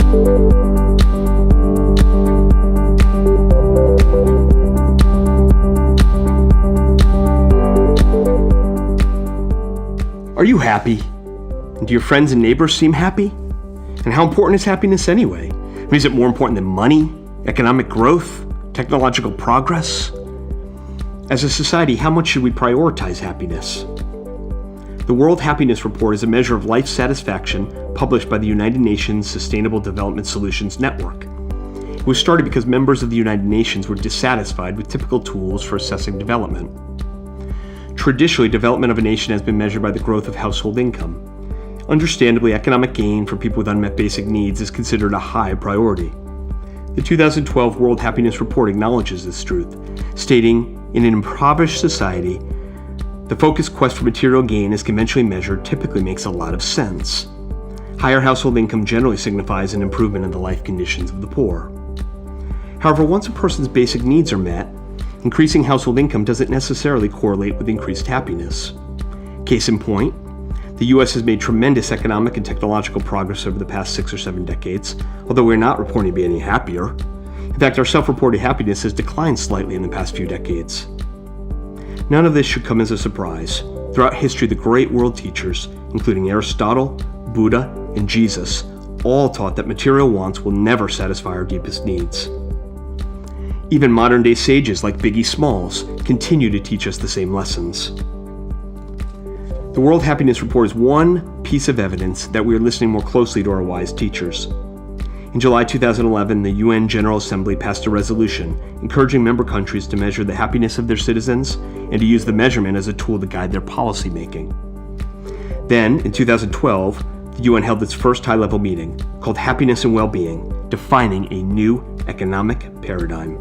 Are you happy? And do your friends and neighbors seem happy? And how important is happiness anyway? Is it more important than money, economic growth, technological progress? As a society, how much should we prioritize happiness? The World Happiness Report is a measure of life satisfaction published by the United Nations Sustainable Development Solutions Network. It was started because members of the United Nations were dissatisfied with typical tools for assessing development. Traditionally, development of a nation has been measured by the growth of household income. Understandably, economic gain for people with unmet basic needs is considered a high priority. The 2012 World Happiness Report acknowledges this truth, stating, in an impoverished society, the focused quest for material gain as conventionally measured typically makes a lot of sense. Higher household income generally signifies an improvement in the life conditions of the poor. However, once a person's basic needs are met, increasing household income doesn't necessarily correlate with increased happiness. Case in point, the U.S. has made tremendous economic and technological progress over the past 6 or 7 decades, although we're not reporting to be any happier. In fact, our self-reported happiness has declined slightly in the past few decades. None of this should come as a surprise. Throughout history, the great world teachers, including Aristotle, Buddha, and Jesus, all taught that material wants will never satisfy our deepest needs. Even modern-day sages like Biggie Smalls continue to teach us the same lessons. The World Happiness Report is one piece of evidence that we are listening more closely to our wise teachers. In July 2011, the UN General Assembly passed a resolution encouraging member countries to measure the happiness of their citizens and to use the measurement as a tool to guide their policy making. Then, in 2012, the UN held its first high-level meeting called Happiness and Well-Being, defining a new economic paradigm.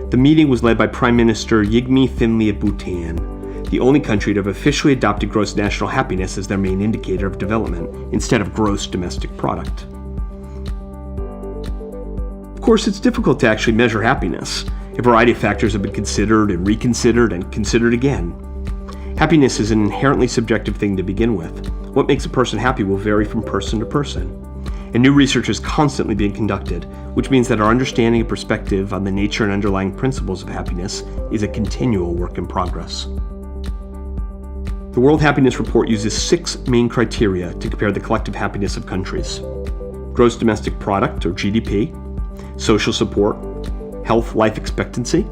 The meeting was led by Prime Minister Yingluck Finlay of Bhutan, the only country to have officially adopted gross national happiness as their main indicator of development instead of gross domestic product. Of course, it's difficult to actually measure happiness. A variety of factors have been considered and reconsidered and considered again. Happiness is an inherently subjective thing to begin with. What makes a person happy will vary from person to person. And new research is constantly being conducted, which means that our understanding and perspective on the nature and underlying principles of happiness is a continual work in progress. The World Happiness Report uses 6 main criteria to compare the collective happiness of countries: gross domestic product, or GDP, social support, health life expectancy,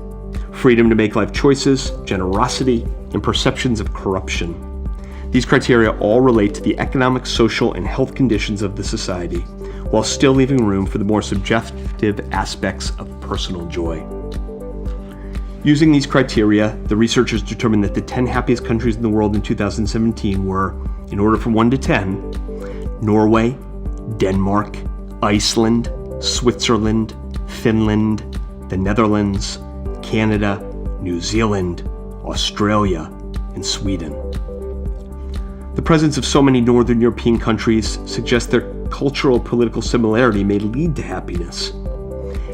freedom to make life choices, generosity, and perceptions of corruption. These criteria all relate to the economic, social, and health conditions of the society, while still leaving room for the more subjective aspects of personal joy. Using these criteria, the researchers determined that the 10 happiest countries in the world in 2017 were, in order from 1 to 10, Norway, Denmark, Iceland, Switzerland, Finland, the Netherlands, Canada, New Zealand, Australia, and Sweden. The presence of so many Northern European countries suggests their cultural political similarity may lead to happiness.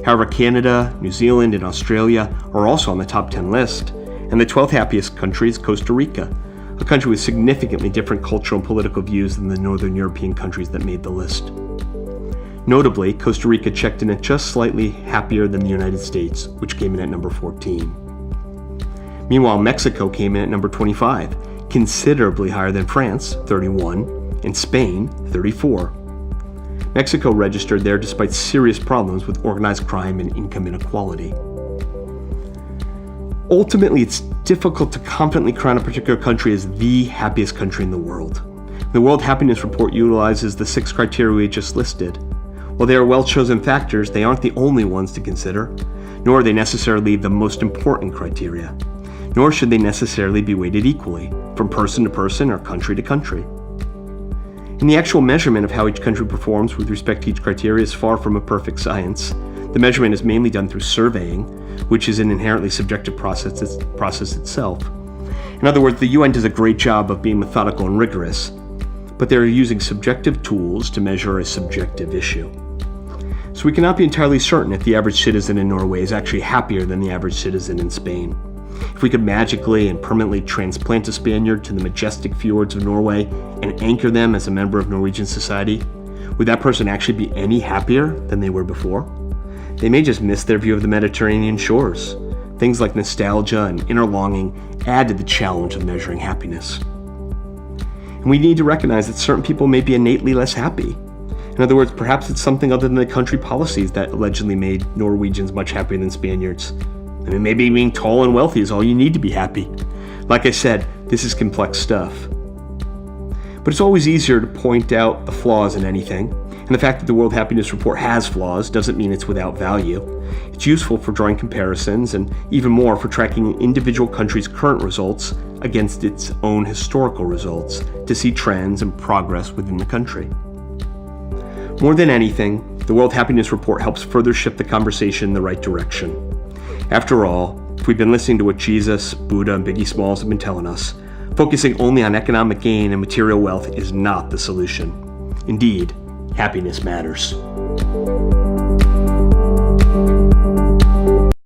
However, Canada, New Zealand, and Australia are also on the top 10 list, and the 12th happiest country is Costa Rica, a country with significantly different cultural and political views than the Northern European countries that made the list. Notably, Costa Rica checked in at just slightly happier than the United States, which came in at number 14. Meanwhile, Mexico came in at number 25, considerably higher than France, 31, and Spain, 34. Mexico registered there despite serious problems with organized crime and income inequality. Ultimately, it's difficult to confidently crown a particular country as the happiest country in the world. The World Happiness Report utilizes the 6 criteria we just listed. While they are well-chosen factors, they aren't the only ones to consider, nor are they necessarily the most important criteria, nor should they necessarily be weighted equally, from person to person or country to country. And the actual measurement of how each country performs with respect to each criteria is far from a perfect science. The measurement is mainly done through surveying, which is an inherently subjective process itself. In other words, the UN does a great job of being methodical and rigorous, but they're using subjective tools to measure a subjective issue. So we cannot be entirely certain if the average citizen in Norway is actually happier than the average citizen in Spain. If we could magically and permanently transplant a Spaniard to the majestic fjords of Norway and anchor them as a member of Norwegian society, would that person actually be any happier than they were before? They may just miss their view of the Mediterranean shores. Things like nostalgia and inner longing add to the challenge of measuring happiness. And we need to recognize that certain people may be innately less happy. In other words, perhaps it's something other than the country policies that allegedly made Norwegians much happier than Spaniards. I mean, maybe being tall and wealthy is all you need to be happy. Like I said, this is complex stuff. But it's always easier to point out the flaws in anything. And the fact that the World Happiness Report has flaws doesn't mean it's without value. It's useful for drawing comparisons and even more for tracking an individual country's current results against its own historical results to see trends and progress within the country. More than anything, the World Happiness Report helps further shift the conversation in the right direction. After all, if we've been listening to what Jesus, Buddha, and Biggie Smalls have been telling us, focusing only on economic gain and material wealth is not the solution. Indeed, happiness matters.